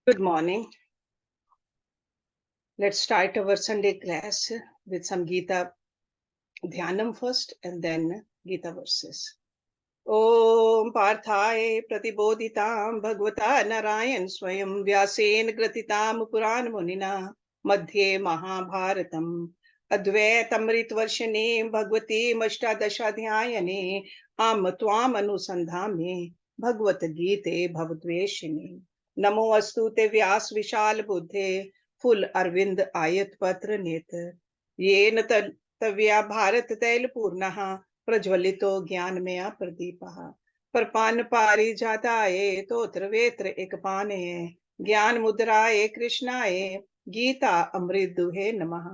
Good morning. Let's start our Sunday class with some Gita Dhyanam first and then Gita verses. Om Parthaye Pratibodhitam Bhagavata Narayan Swayam Vyasen Gratitam Puran Munina Madhye Mahabharatam Advaitamrit Varshane Bhagavati Mashtadashadhyayane Am Tvam Anusandhame Bhagavad Gita Bhavadveshine Namo Astute Vyas Vishal Buddhe Full Arvind Ayat Patra Netar Yen Tavya Bharat Tail Purnaha प्रज्वलितो ज्ञान में प्रदीप परपान पारी जाताये तोत्र वेत्र एक पाने ज्ञान मुद्राए कृष्णाए गीता अमृत दुहे नमः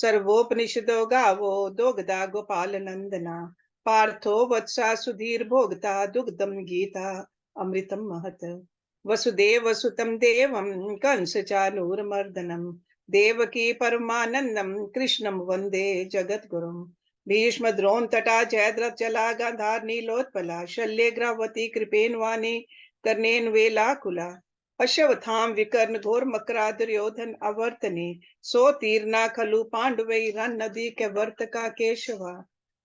सर्वोपनिषदो गावो दोगदा गोपाल नंदना पार्थो वत्सा सुधीर भोगता दुग्धम गीता अमृतम महत वसुदेव सुतम देवम कंस चानूरमर्दनम देवकी परमानंदम कृष्णम वंदे जगत गुरुम भीष्म द्रोण तटा जयद्रथ चला गांधार नीलोत्पला शल्य ग्रावती कृपेन वाणी कर्णेन वेलाकुला अश्वत्थाम विकर्ण घोर मकरा दुर्योधन अवर्तने सो तीर्ना खलु पांडवै रन नदी के वर्तका केशवा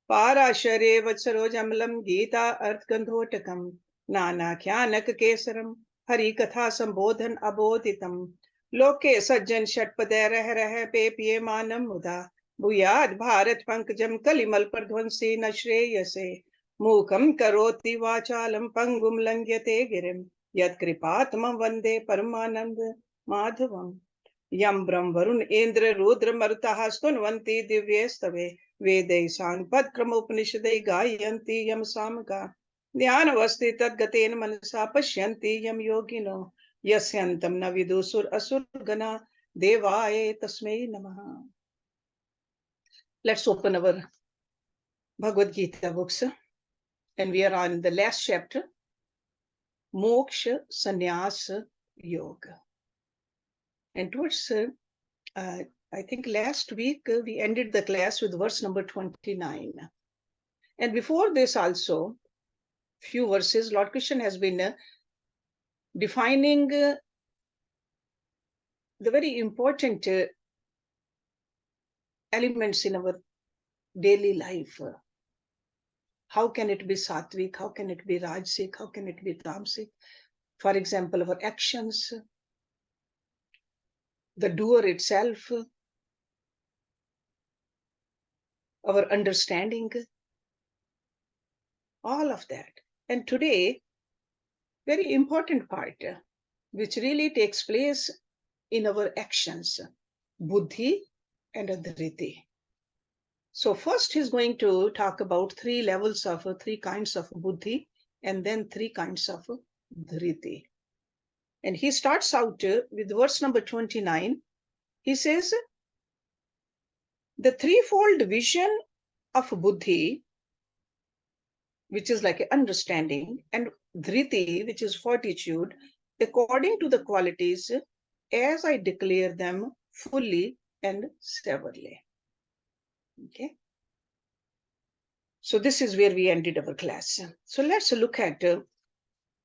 पाराशरे वत्सरोजमलम गीता अर्थ गंधोटकम नानाख्यानक केसरम हरि कथा संबोधन अबोधितम लोके सज्जन षटपदे रह पे पिये मानम मुदा भूयाद भारत पंकजम कलिमल प्रध्वंसी न श्रेयसे मूकम करोति वाचालम पंगुम लंघ्यते गिरिम यत्कृपात्मं वंदे परमानंद माधवम यम ब्रह्म वरुण इंद्र रुद्र मरुतः स्तुन्वन्ति दिव्यस्तवे वेदै सांगपदक्रम उपनिषदै गायन्ति यम सामगा ध्यानवस्थि तद्गतेन मनसा पश्यन्ति यम योगिनो यस्यन्तं न विदुषुर असुरगणा देवाय तस्मै नमः. Let's open our Bhagavad Gita books, and we are on the last chapter, Moksha Sannyasa Yoga. And towards, I think last week, we ended the class with verse number 29. And before this also, few verses, Lord Krishna has been defining the very important elements in our daily life. How can it be sattvic? How can it be rajasic? How can it be tamasic? For example, our actions, the doer itself, our understanding, all of that. And today, very important part, which really takes place in our actions, buddhi and dhriti. So first he's going to talk about three kinds of buddhi, and then three kinds of dhriti. And he starts out with verse number 29. He says, the threefold vision of buddhi, which is like understanding, and dhriti, which is fortitude, according to the qualities as I declare them fully and severely. Okay. So this is where we ended our class. So let's look at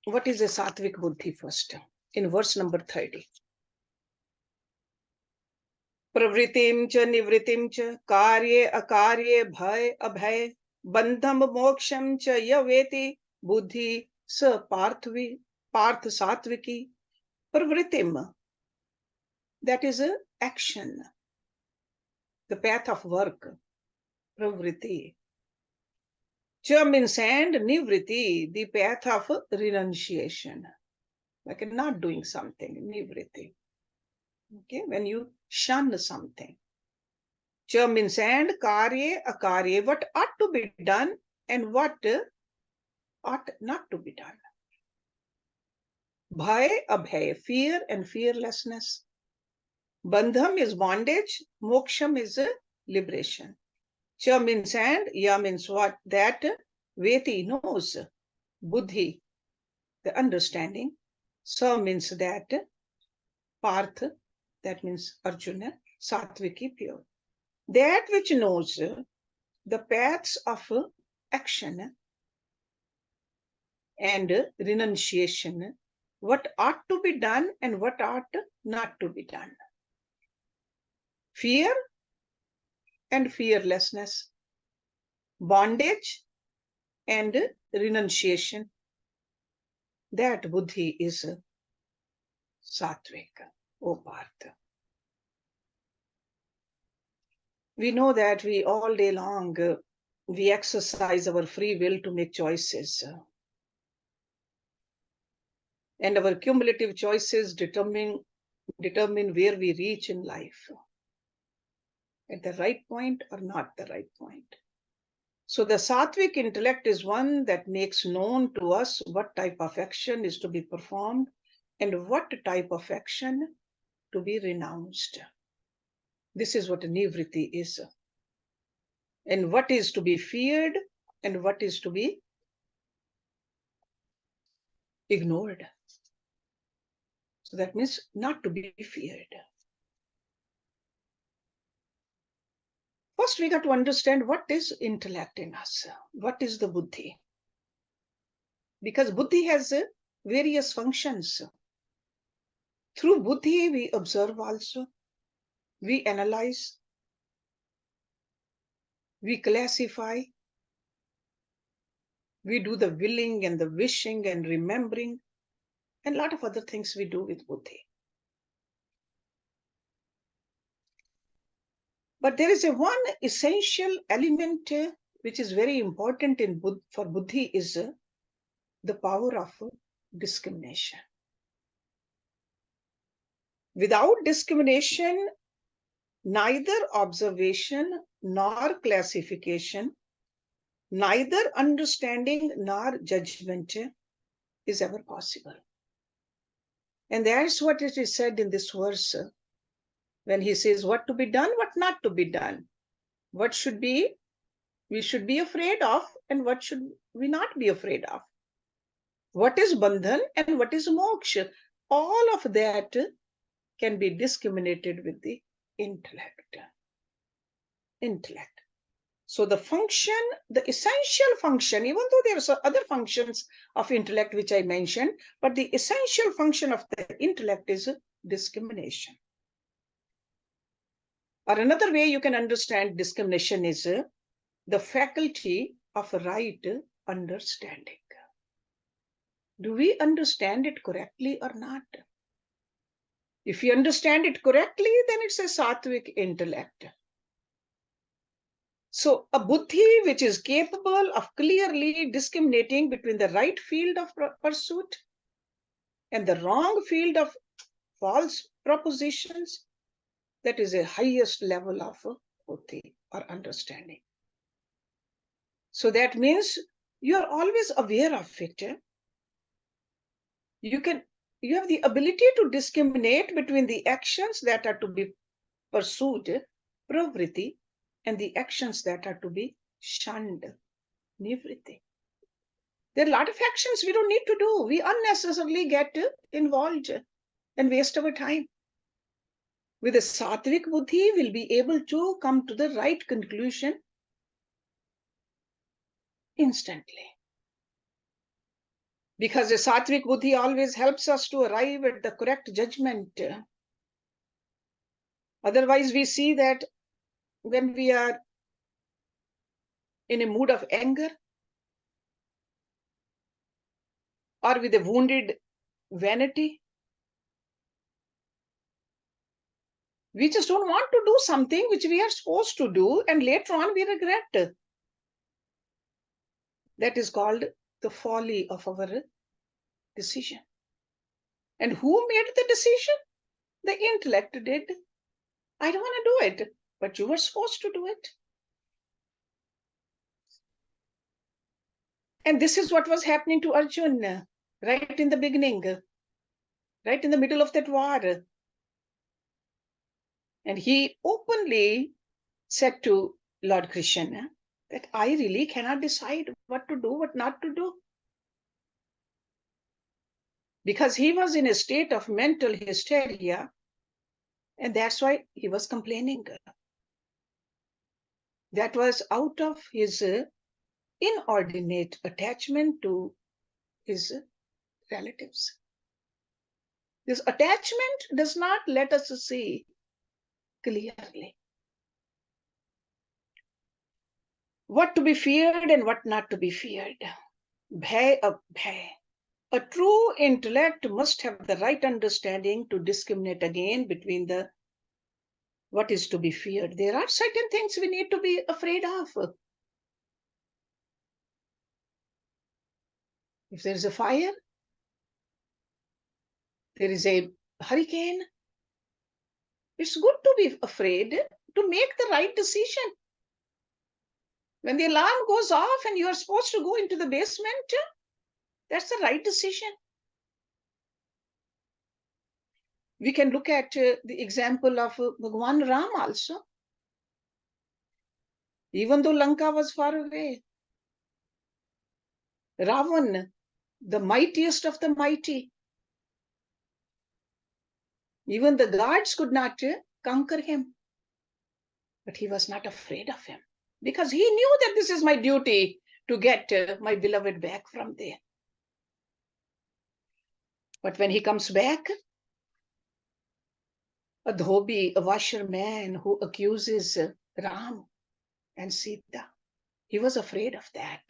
what is a sattvic buddhi first, in verse number 30. Pravritim cha nivritim cha karye akarye bhay abhay bandham moksham cha yaveti buddhi sa parth sattviki. Pravritim, that is a action, the path of work, pravriti. Cha means and nivriti, the path of renunciation, like not doing something, nivriti. Okay, when you shun something. Cha means and karye akarye, what ought to be done and what ought not to be done. Bhay abhay, fear and fearlessness. Bandham is bondage, moksham is liberation. Cha means and, ya means what? That veti knows, buddhi, the understanding. Sa means that, parth, that means Arjuna, sattviki, pure. That which knows the paths of action and renunciation, what ought to be done and what ought not to be done. Fear and fearlessness, bondage and renunciation. That buddhi is sattvic, O Partha. We know that we all day long, we exercise our free will to make choices. And our cumulative choices determine where we reach in life. At the right point or not the right point. So the sattvic intellect is one that makes known to us what type of action is to be performed and what type of action to be renounced. This is what nivritti is. And what is to be feared and what is to be ignored. So that means not to be feared. First, we got to understand what is intellect in us. What is the buddhi? Because buddhi has various functions. Through buddhi, we observe also, we analyze, we classify, we do the willing and the wishing and remembering, and a lot of other things we do with buddhi. But there is one essential element which is very important for buddhi is the power of discrimination. Without discrimination, neither observation nor classification, neither understanding nor judgment is ever possible. And that's what it is said in this verse when he says what to be done, what not to be done, what we should be afraid of, and what should we not be afraid of. What is bandhan and what is moksha? All of that can be discriminated with the intellect. So the function, the essential function, even though there are other functions of intellect which I mentioned, but the essential function of the intellect is discrimination. Or another way you can understand discrimination is the faculty of right understanding. Do we understand it correctly or not? If you understand it correctly, then it's a sattvic intellect. So a buddhi which is capable of clearly discriminating between the right field of pursuit and the wrong field of false propositions, that is a highest level of buddhi or understanding. So that means you are always aware of it. You have the ability to discriminate between the actions that are to be pursued, pravritti, and the actions that are to be shunned, nivritti. There are a lot of actions we don't need to do. We unnecessarily get involved and waste our time. With a sattvic buddhi, we'll be able to come to the right conclusion instantly. Because the sattvic buddhi always helps us to arrive at the correct judgment. Otherwise, we see that when we are in a mood of anger or with a wounded vanity, we just don't want to do something which we are supposed to do, and later on we regret. That is called the folly of our decision. And who made the decision? The intellect did. I don't want to do it, but you were supposed to do it. And this is what was happening to Arjuna right in the beginning, right in the middle of that war. And he openly said to Lord Krishna that I really cannot decide what to do, what not to do. Because he was in a state of mental hysteria, and that's why he was complaining. That was out of his inordinate attachment to his relatives. This attachment does not let us see clearly what to be feared and what not to be feared. Bhay abhay. A true intellect must have the right understanding to discriminate again between the what is to be feared. There are certain things we need to be afraid of. If there is a fire, there is a hurricane, it's good to be afraid to make the right decision. When the alarm goes off and you are supposed to go into the basement, that's the right decision. We can look at the example of Bhagwan Ram also. Even though Lanka was far away, Ravan, the mightiest of the mighty, even the gods could not conquer him. But he was not afraid of him because he knew that this is my duty to get my beloved back from there. But when he comes back, a dhobi, a washerman who accuses Ram and Sita, he was afraid of that.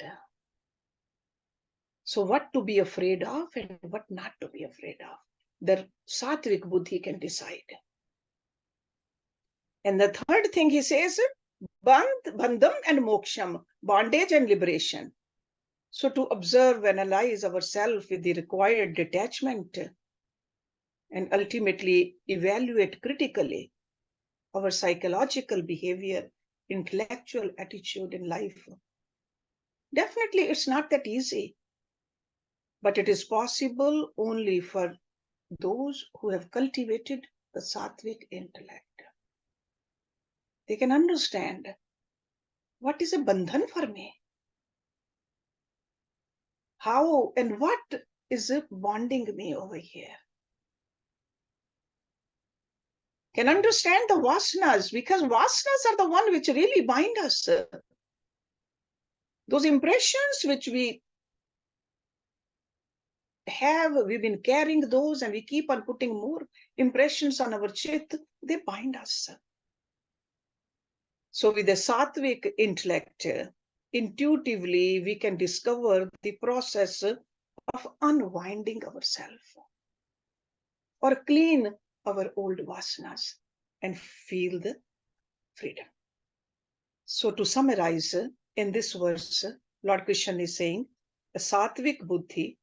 So what to be afraid of and what not to be afraid of, the Sattvic Buddhi can decide. And the third thing he says, bandham and moksham, bondage and liberation. So to observe, analyze ourselves with the required detachment and ultimately evaluate critically our psychological behavior, intellectual attitude in life. Definitely it's not that easy, but it is possible only for those who have cultivated the Sattvic intellect. They can understand what is a bandhan for me? How and what is it bonding me over here? Can understand the vasanas, because vasanas are the one which really bind us. Those impressions which we have, we've been carrying those and we keep on putting more impressions on our chit, they bind us. So with the Sattvic intellect, intuitively we can discover the process of unwinding ourselves or clean our old vasanas and feel the freedom. So to summarize, in this verse, Lord Krishna is saying, a Sattvic Buddhi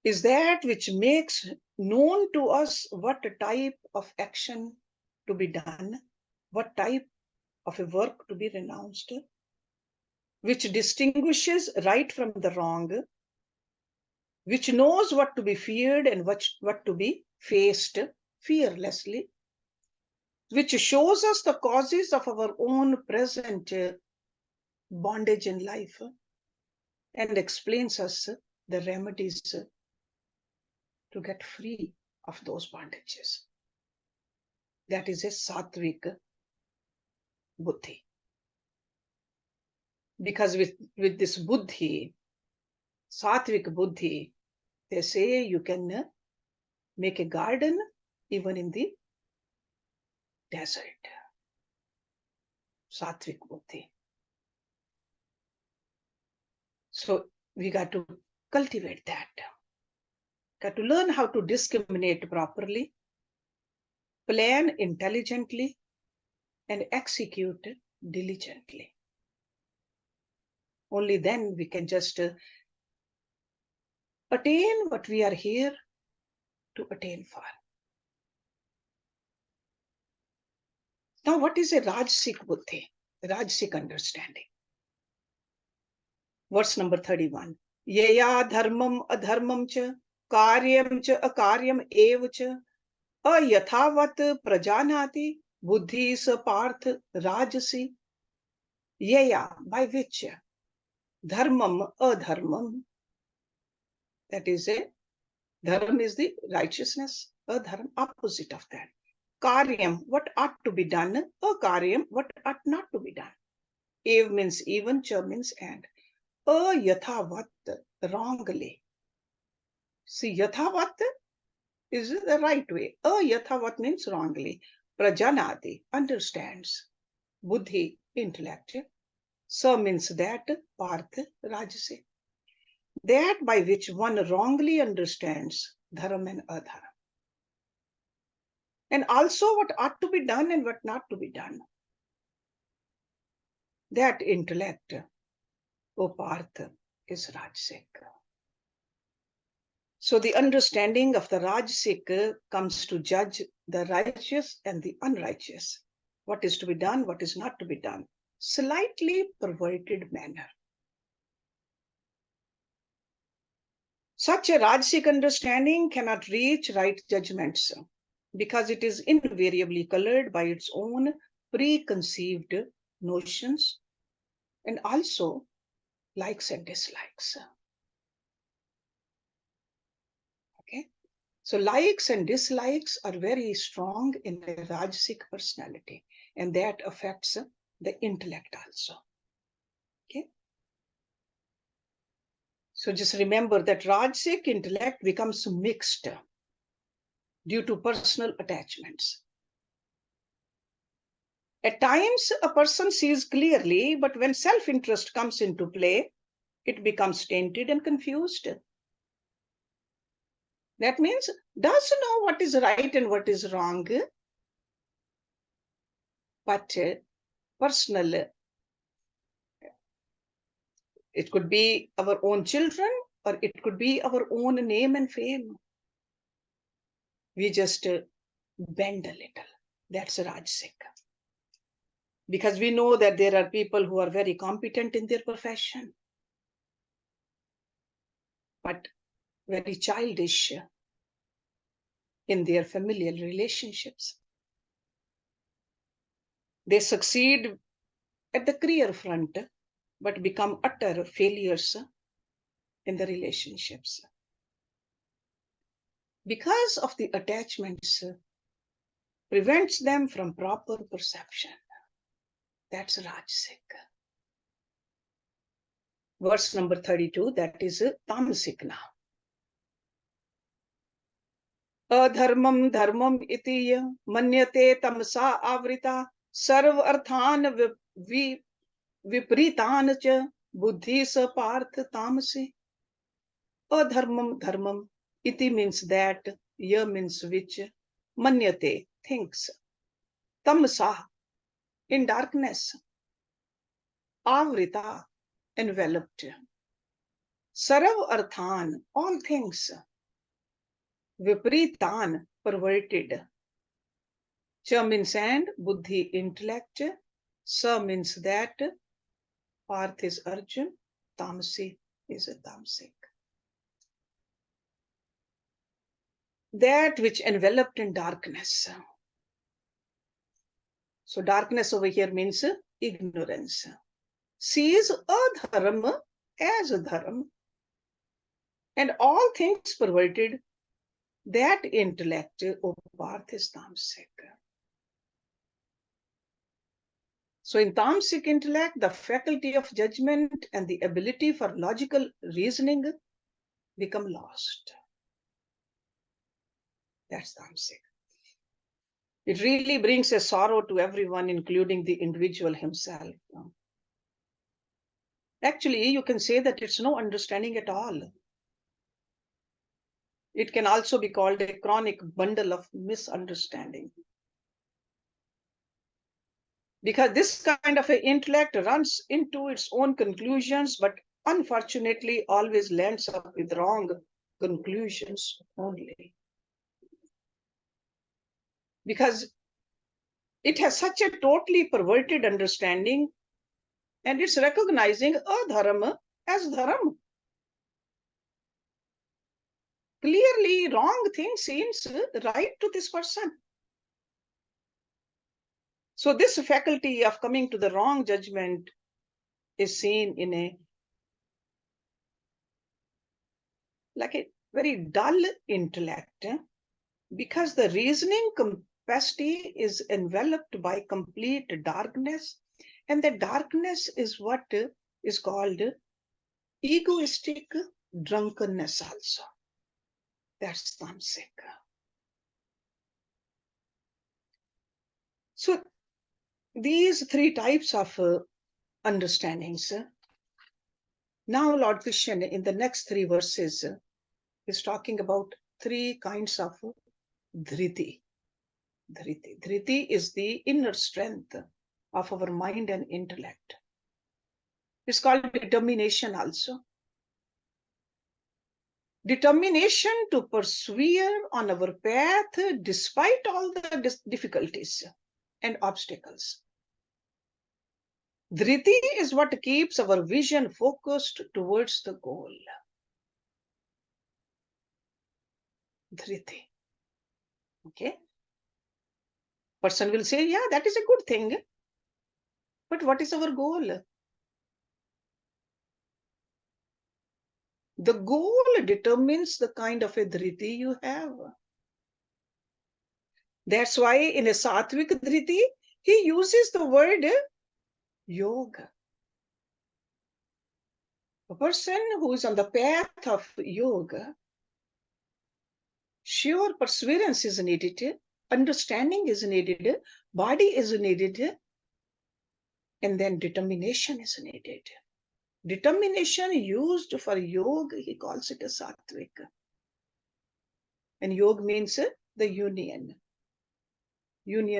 is that which makes known to us what type of action to be done, what type of a work to be renounced, which distinguishes right from the wrong, which knows what to be feared and what to be faced fearlessly, which shows us the causes of our own present bondage in life and explains us the remedies to get free of those bondages. That is a Sattvic Buddhi. Because with this Buddhi, Sattvic Buddhi, they say you can make a garden even in the desert. Sattvic Buddhi. So we got to cultivate that. Got to learn how to discriminate properly, plan intelligently, and execute diligently. Only then we can just attain what we are here to attain for. Now, what is a Rajasic Buddhi? Rajasic understanding. Verse number 31. Yaya dharmam adharmam cha karyam cha akaryam ev cha ayathavat prajanati buddhi sa parth rajasi. Yaya, by which? Dharmam adharmam. That is a dharma is the righteousness, adharma opposite of that. Karyam, what ought to be done, akaryam, what ought not to be done. Ev means even, cha means and. Yathavat, wrongly. See, yathavat is the right way. Yathavat means wrongly. Prajanati, understands. Buddhi, intellect. Sa means that. Parth, rajase. That by which one wrongly understands dharma and adharma. And also what ought to be done and what not to be done. That intellect, O Parth, is Rajasic. So the understanding of the Rajasic comes to judge the righteous and the unrighteous, what is to be done, what is not to be done, slightly perverted manner. Such a Rajasic understanding cannot reach right judgments because it is invariably colored by its own preconceived notions and also likes and dislikes. Okay, so likes and dislikes are very strong in a Rajasic personality, and that affects the intellect also. Okay, so just remember that Rajasic intellect becomes mixed due to personal attachments. At times, a person sees clearly, but when self-interest comes into play, it becomes tainted and confused. That means does know what is right and what is wrong, but personal, it could be our own children or it could be our own name and fame. We just bend a little. That's Rajasic. Because we know that there are people who are very competent in their profession, but very childish in their familial relationships. They succeed at the career front, but become utter failures in the relationships. Because of the attachments prevents them from proper perception. That's Rajasic. Verse number 32, that is Tamasic now. Adharmam dharmam iti manyate tamasa avrita sarv arthan vipritan cha buddhi sa parth tamasi. Adharmam dharmam iti means that, ya means which, manyate, thinks, tamasa, in darkness, avrita, enveloped, sarv arthan, all things, vipritan, perverted, cha means and, buddhi, intellect, sa means that, parth is Arjun, tamasi is a tamasic. That which enveloped in darkness. So darkness over here means ignorance. Sees adharma as a dharma and all things perverted. That intellect, O Parth, is tamasic. So in tamasic intellect, the faculty of judgment and the ability for logical reasoning become lost. That's tamasic. It really brings a sorrow to everyone, including the individual himself. Actually, you can say that it's no understanding at all. It can also be called a chronic bundle of misunderstanding. Because this kind of an intellect runs into its own conclusions, but unfortunately always lands up with wrong conclusions only. Because it has such a totally perverted understanding and it's recognizing adharma as dharma. Clearly, wrong thing seems right to this person. So this faculty of coming to the wrong judgment is seen in a very dull intellect, because the reasoning capacity is enveloped by complete darkness, and the darkness is what is called egoistic drunkenness also. That's tamasic. So these three types of understandings. Now Lord Krishna in the next three verses is talking about three kinds of dhriti. Dhriti. Dhriti is the inner strength of our mind and intellect. It's called determination also. Determination to persevere on our path despite all the difficulties and obstacles. Dhriti is what keeps our vision focused towards the goal. Dhriti. Okay. Person will say, yeah, that is a good thing. But what is our goal? The goal determines the kind of a dhriti you have. That's why in a sattvic dhriti, he uses the word yoga. A person who is on the path of yoga, sure, perseverance is needed, understanding is needed, body is needed, and then determination is needed. Determination used for yoga, he calls it a sattvic. And yoga means the union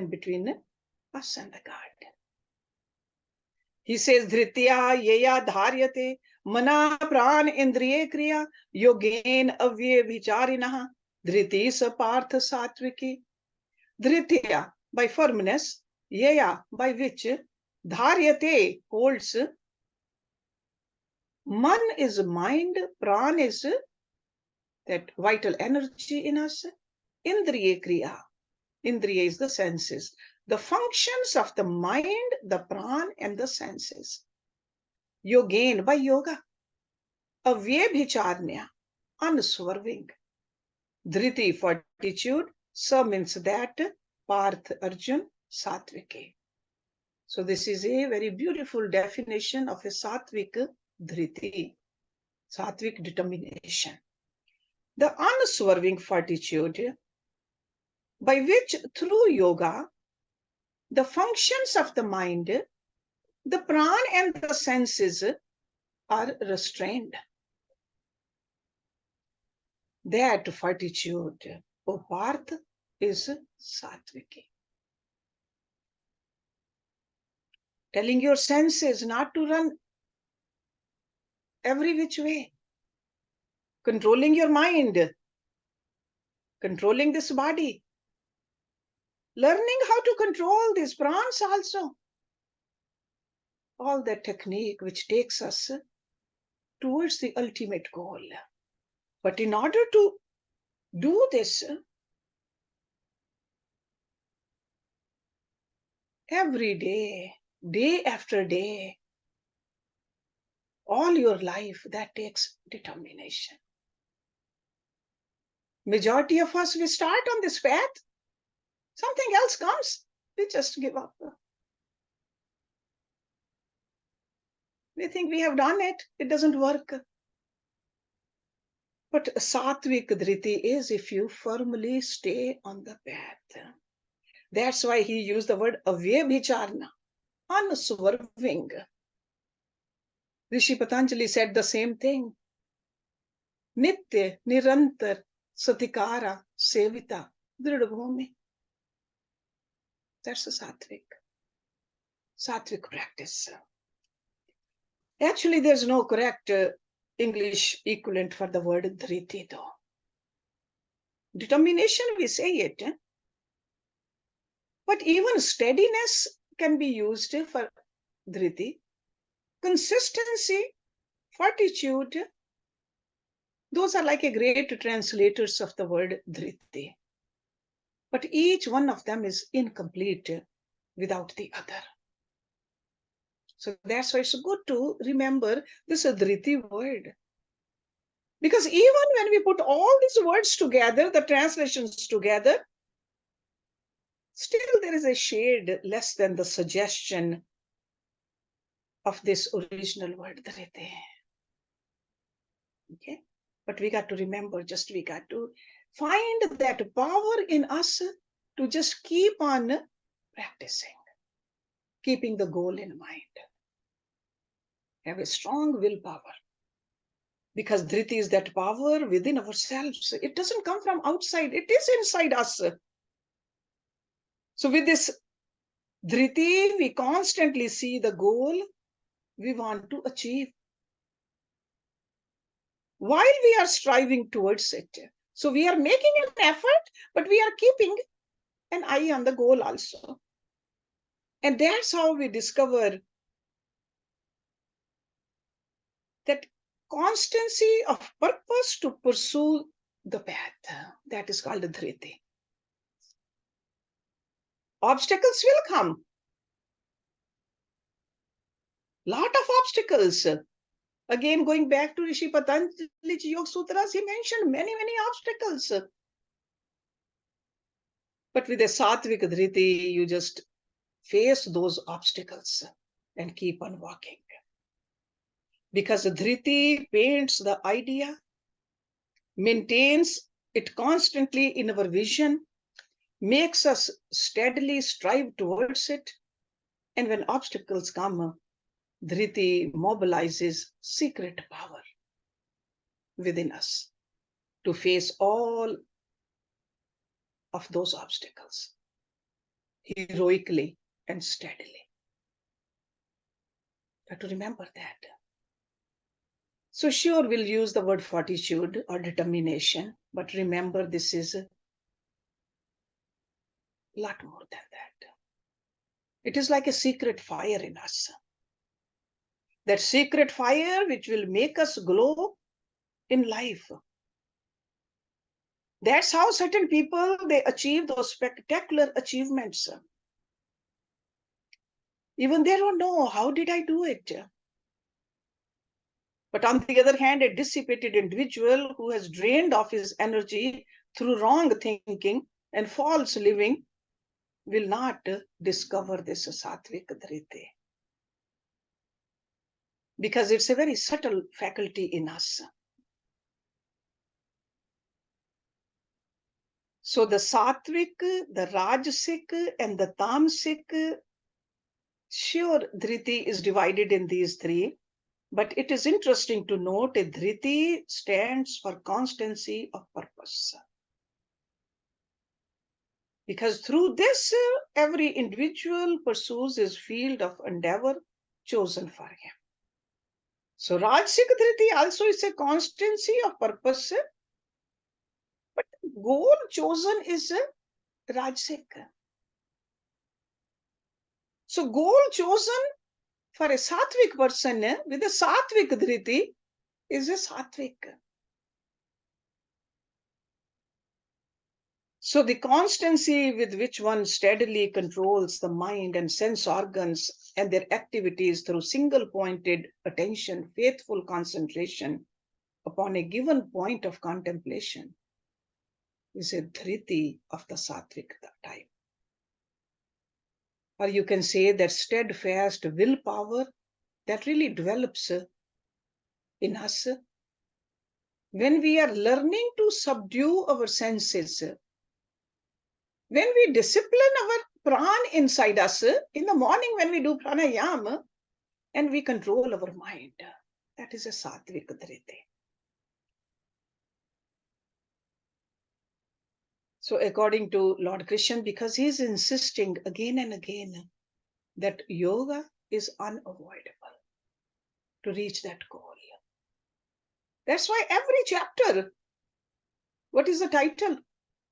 between us and the God. He says, Dhritya yeya dharyate mana pran indriye kriya yogen avye vicharinaha dhriti sa partha satviki. Dhritya, by firmness, yeya, by which, dharyate, holds. Man is mind, pran is that vital energy in us. Indriye kriya. Indriya is the senses. The functions of the mind, the pran, and the senses. Yogain, by yoga. Avyabhicharnya, unswerving. Dhriti, fortitude. Sa means that. Parth, Arjun, Satvike. So this is a very beautiful definition of a Satvik Dhriti. Satvik determination. The unswerving fortitude by which through yoga, the functions of the mind, the pran and the senses are restrained. That fortitude, O Parth, is Satviki. Telling your senses not to run every which way. Controlling your mind. Controlling this body. Learning how to control these prans also. All that technique which takes us towards the ultimate goal. But in order to do this, every day, day after day, all your life, that takes determination. Majority of us, we start on this path, something else comes, we just give up. We think we have done it, it doesn't work. But Satvik Dhriti is if you firmly stay on the path. That's why he used the word avyabhicharna, unswerving. Rishi Patanjali said the same thing. Nitya, nirantar, satikara, sevita, dridabhumi. That's a sattvic practice. Actually, there's no correct English equivalent for the word dhriti though. Determination, we say it. But even steadiness can be used for dhriti. Consistency, fortitude, those are like a great translators of the word dhriti. But each one of them is incomplete without the other. So that's why it's good to remember this dhriti word. Because even when we put all these words together, the translations together, still there is a shade less than the suggestion of this original word dhriti. Okay? But we got to remember, we got to find that power in us to just keep on practicing, keeping the goal in mind. Have a strong willpower. Because dhriti is that power within ourselves. It doesn't come from outside, it is inside us. So with this dhriti, we constantly see the goal we want to achieve while we are striving towards it. So we are making an effort, but we are keeping an eye on the goal also. And that's how we discover that constancy of purpose to pursue the path. That is called dhriti. Obstacles will come. Lot of obstacles. Again, going back to Rishi Patanjali's Yoga Sutras, he mentioned many obstacles. But with a sattvic dhriti, you just face those obstacles and keep on walking. Because the dhriti paints the idea, maintains it constantly in our vision, makes us steadily strive towards it. And when obstacles come, dhriti mobilizes secret power within us to face all of those obstacles heroically and steadily. Got to remember that. So sure, we'll use the word fortitude or determination, but remember, this is a lot more than that. It is like a secret fire in us. That secret fire which will make us glow in life. That's how certain people, they achieve those spectacular achievements. Even they don't know, how did I do it? But on the other hand, a dissipated individual who has drained off his energy through wrong thinking and false living will not discover this sattvic dhriti. Because it's a very subtle faculty in us. So the sattvic, the rajasic, and the tamasic, sure, dhriti is divided in these three. But it is interesting to note a dhriti stands for constancy of purpose. Because through this, every individual pursues his field of endeavor chosen for him. So Rajasic dhriti also is a constancy of purpose, but the goal chosen is Rajasic. So goal chosen for a sattvic person with a sattvic dhriti is a sattvic. So the constancy with which one steadily controls the mind and sense organs and their activities through single-pointed attention, faithful concentration upon a given point of contemplation is a dhriti of the sattvic type. Or you can say that steadfast willpower that really develops in us when we are learning to subdue our senses, when we discipline our pran inside us, in the morning when we do pranayama and we control our mind, that is a sattvic dhriti. So according to Lord Krishna, because he is insisting again and again that yoga is unavoidable to reach that goal. That's why every chapter, what is the title?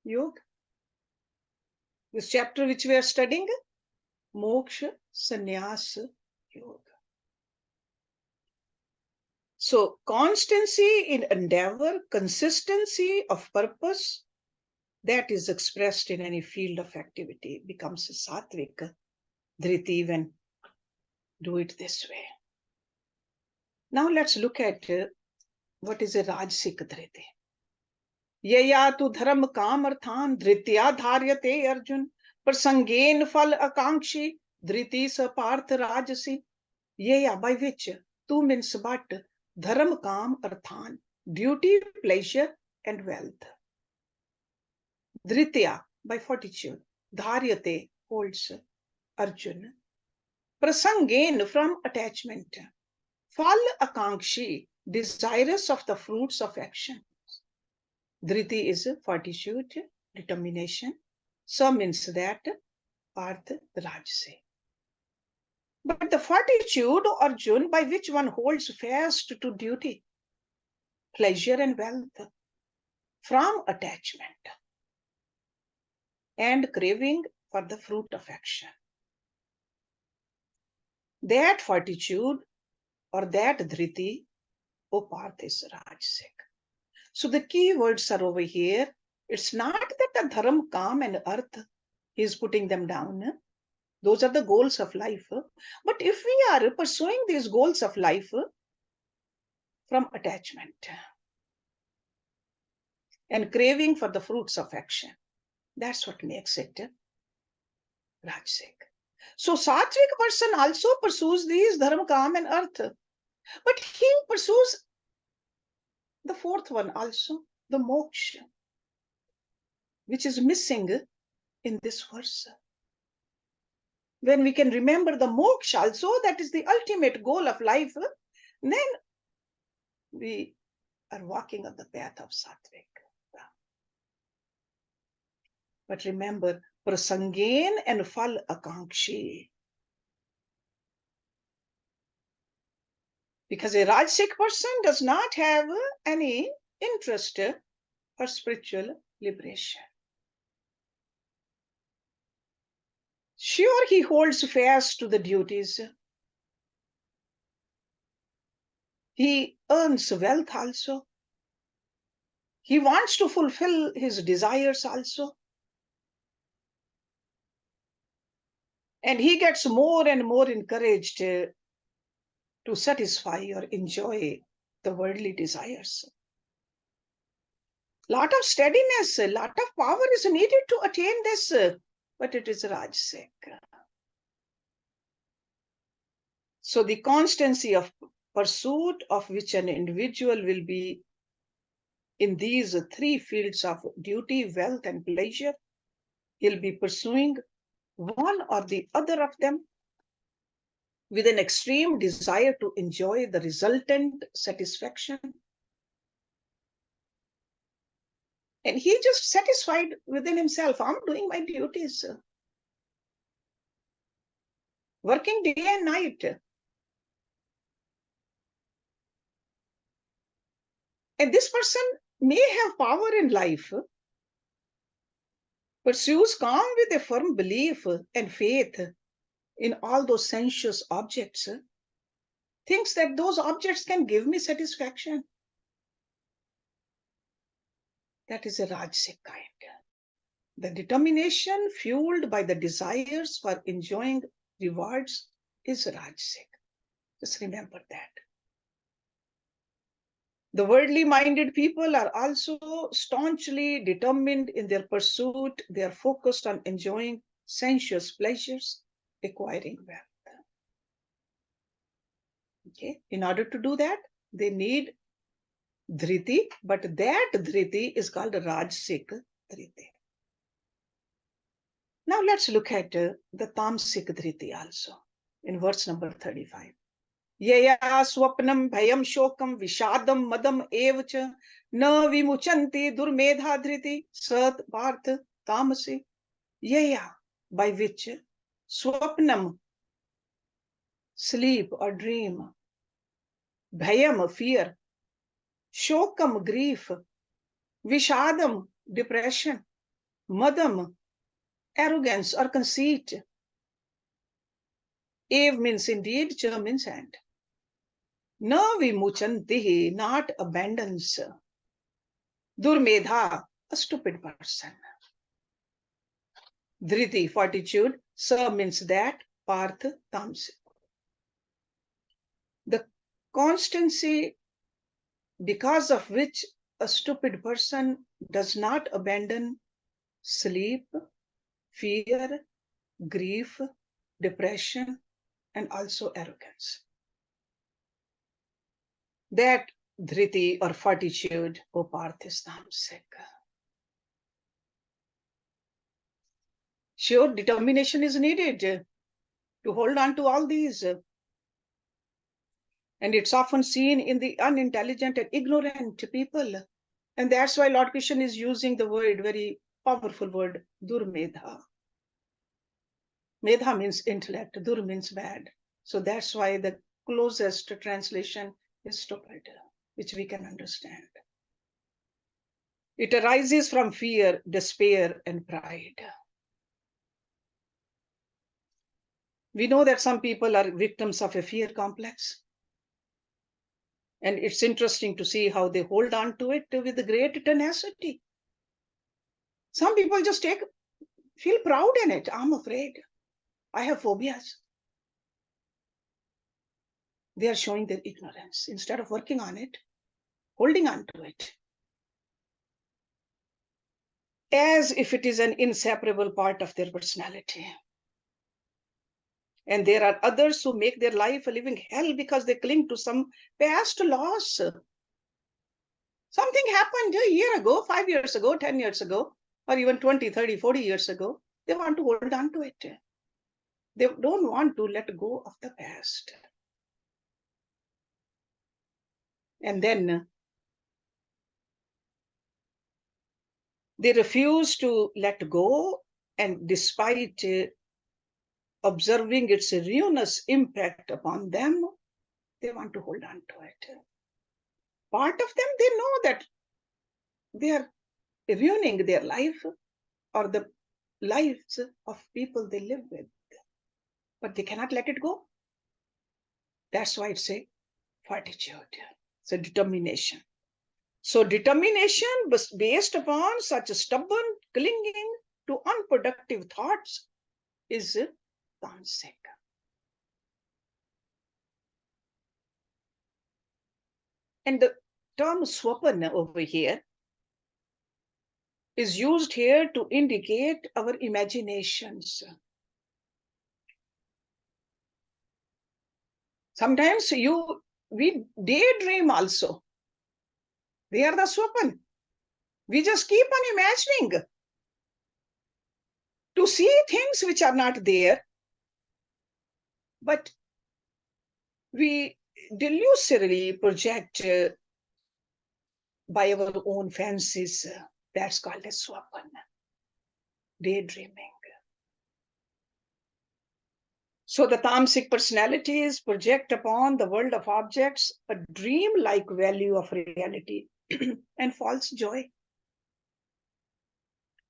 Yoga. This chapter which we are studying, Moksha Sannyas Yoga. So constancy in endeavor, consistency of purpose, that is expressed in any field of activity, becomes a sattvic dhriti when do it this way. Now let's look at what is a rajasic dhriti. Yaya tu dharam kam arthan dhritya dharyate Arjun prasangen fal akankshi dhriti sa parth rajasi. Yaya, by which? Tu means but, dharam kam arthan. duty, pleasure, and wealth. Dritya, by fortitude. Dharyate, holds Arjuna. Prasangain, from attachment. Phal akankshi, desirous of the fruits of action. Dhriti is fortitude, determination. Sa means that, Parth, Rajase. But the fortitude, Arjun, by which one holds fast to duty, pleasure, and wealth, from attachment and craving for the fruit of action. That fortitude or that dhriti, O Parth, is Rajasic. So the key words are over here. It's not that the dharam, kam, and arth, he is putting them down. Those are the goals of life. But if we are pursuing these goals of life from attachment and craving for the fruits of action, that's what makes it Rajasic. So Sattvic person also pursues these dharam, kam, and arth. But he pursues the fourth one also, the moksha, which is missing in this verse. When we can remember the moksha also, that is the ultimate goal of life, then we are walking on the path of Sattvic. But remember, prasangain and phal akankshi. Because a Rajasic person does not have any interest for spiritual liberation. Sure, he holds fast to the duties. He earns wealth also. He wants to fulfill his desires also. And he gets more and more encouraged to satisfy or enjoy the worldly desires. Lot of steadiness, a lot of power is needed to attain this, but it is Rajasic. So the constancy of pursuit of which an individual will be in these three fields of duty, wealth, and pleasure, he'll be pursuing one or the other of them with an extreme desire to enjoy the resultant satisfaction. And he just satisfied within himself, I'm doing my duties, working day and night. And this person may have power in life, pursues calm with a firm belief and faith in all those sensuous objects, thinks that those objects can give me satisfaction. That is a Rajasic kind. The determination fueled by the desires for enjoying rewards is Rajasic. Just remember that. The worldly minded people are also staunchly determined in their pursuit. They are focused on enjoying sensuous pleasures, acquiring wealth. Okay, in order to do that, they need dhriti, but that dhriti is called Rajasic dhriti. Now let's look at the tamasic dhriti also in verse number 35. Yaya swapnam bhayam shokam vishadam madam evcha na vimuchanti durmedha dhriti sat parth tamasi. Yaya, by which swapnam, sleep or dream, bhayam, fear, shokam, grief, vishadam, depression, madam, arrogance or conceit. Ev means indeed, cha means and. Na vimuchantihi, not abandons. Durmedha, a stupid person. Dhriti, fortitude. Sa means that. Parth, tamasic. The constancy because of which a stupid person does not abandon sleep, fear, grief, depression, and also arrogance. That dhriti or fortitude, O Parth, is tamasic. Sure, determination is needed to hold on to all these. And it's often seen in the unintelligent and ignorant people. And that's why Lord Krishna is using the word, very powerful word, durmedha. Medha means intellect, dur means bad. So that's why the closest translation is stupid, which we can understand. It arises from fear, despair, and pride. We know that some people are victims of a fear complex. And it's interesting to see how they hold on to it with great tenacity. Some people just feel proud in it. I'm afraid. I have phobias. They are showing their ignorance instead of working on it, holding on to it, as if it is an inseparable part of their personality. And there are others who make their life a living hell because they cling to some past loss. Something happened a year ago, 5 years ago, 10 years ago, or even 20, 30, 40 years ago. They want to hold on to it. They don't want to let go of the past. And then they refuse to let go, and despite observing its ruinous impact upon them, they want to hold on to it. Part of them, they know that they are ruining their life or the lives of people they live with, but they cannot let it go. That's why it's a fortitude, it's a determination. So determination based upon such a stubborn clinging to unproductive thoughts is tamasic. And the term swapana over here is used here to indicate our imaginations. Sometimes we daydream also. They are the swapan. We just keep on imagining to see things which are not there, but we delusively project by our own fancies. That's called a swapan, daydreaming. So the tamasic personalities project upon the world of objects a dream-like value of reality and false joy.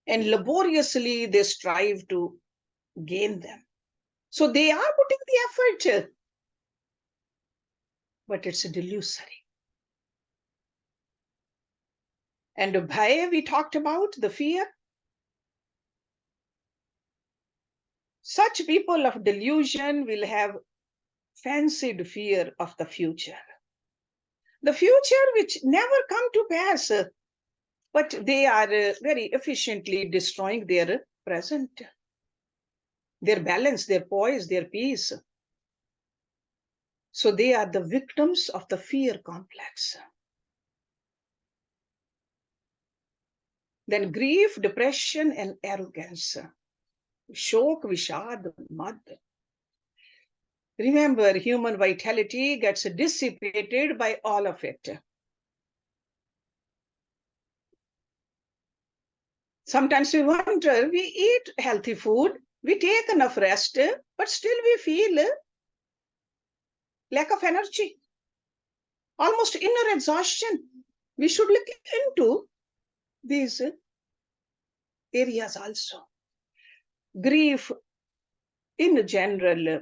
And laboriously they strive to gain them. So they are putting the effort, but it's delusory. And bhaya, we talked about the fear. Such people of delusion will have fancied fear of the future. The future which never come to pass, but they are very efficiently destroying their present, their balance, their poise, their peace. So they are the victims of the fear complex. Then grief, depression, and arrogance. Shok, vishad, mad. Remember, human vitality gets dissipated by all of it. Sometimes we wonder, we eat healthy food, we take enough rest, but still we feel lack of energy, almost inner exhaustion. We should look into these areas also. Grief, in general,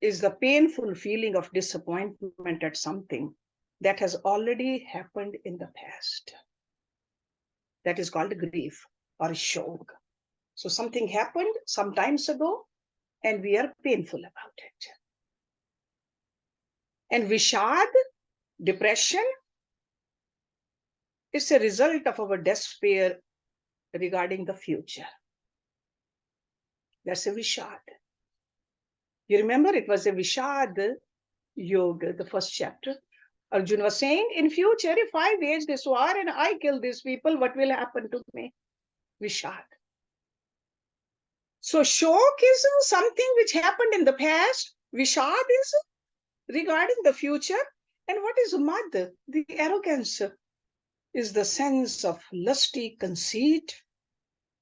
is the painful feeling of disappointment at something that has already happened in the past. That is called grief or shok. So something happened some times ago, and we are painful about it. And vishad, depression, is a result of our despair regarding the future. That's a vishad. You remember it was a vishad yoga, the first chapter. Arjuna was saying, in future, if I wage this war and I kill these people, what will happen to me? Vishad. So Shok is something which happened in the past. Vishad is regarding the future. And what is Mad? The arrogance is the sense of lusty conceit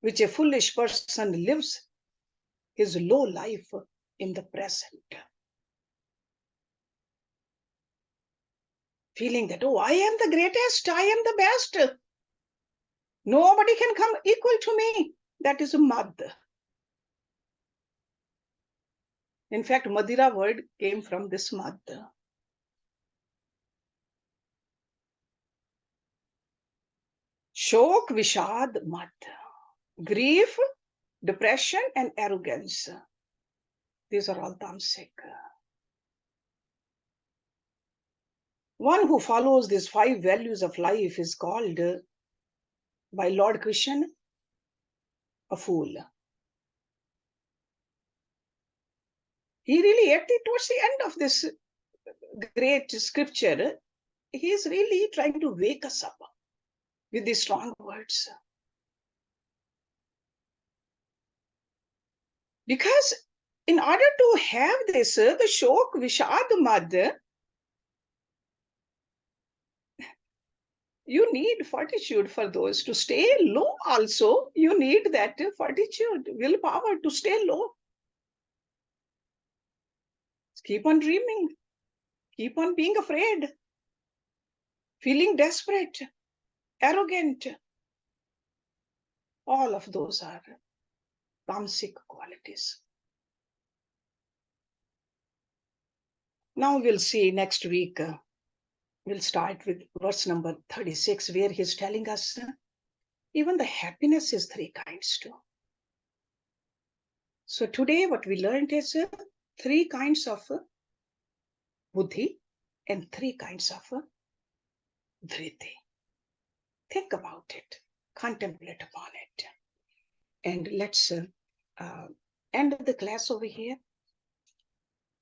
which a foolish person lives his low life in the present. Feeling that, oh, I am the greatest, I am the best. Nobody can come equal to me. That is Mad. In fact, Madira word came from this Mad. Shok, Vishad, Mad. Grief, depression, and arrogance. These are all tamasic. One who follows these 5 values of life is called by Lord Krishna a fool. He really, towards the end of this great scripture, he is really trying to wake us up with these strong words. Because in order to have this, the Shok, Vishad, Mad, you need fortitude for those. To stay low also, you need that fortitude, willpower to stay low. Keep on dreaming. Keep on being afraid. Feeling desperate, arrogant. All of those are tamasic qualities. Now we'll see next week. We'll start with verse number 36, where he's telling us even the happiness is 3 kinds too. So today what we learned is 3 kinds of buddhi and 3 kinds of dhriti. Think about it, contemplate upon it. And let's end the class over here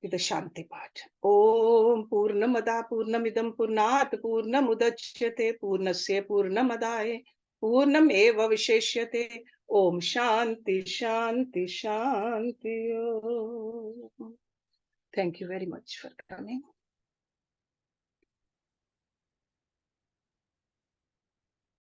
with the Shanti part. Om Purnamada Purnamidam Purnat Purnamudachyate Purnasya Purnamadaye Purnam Eva Visheshyate. Om Shanti Shanti Shanti. Thank you very much for coming.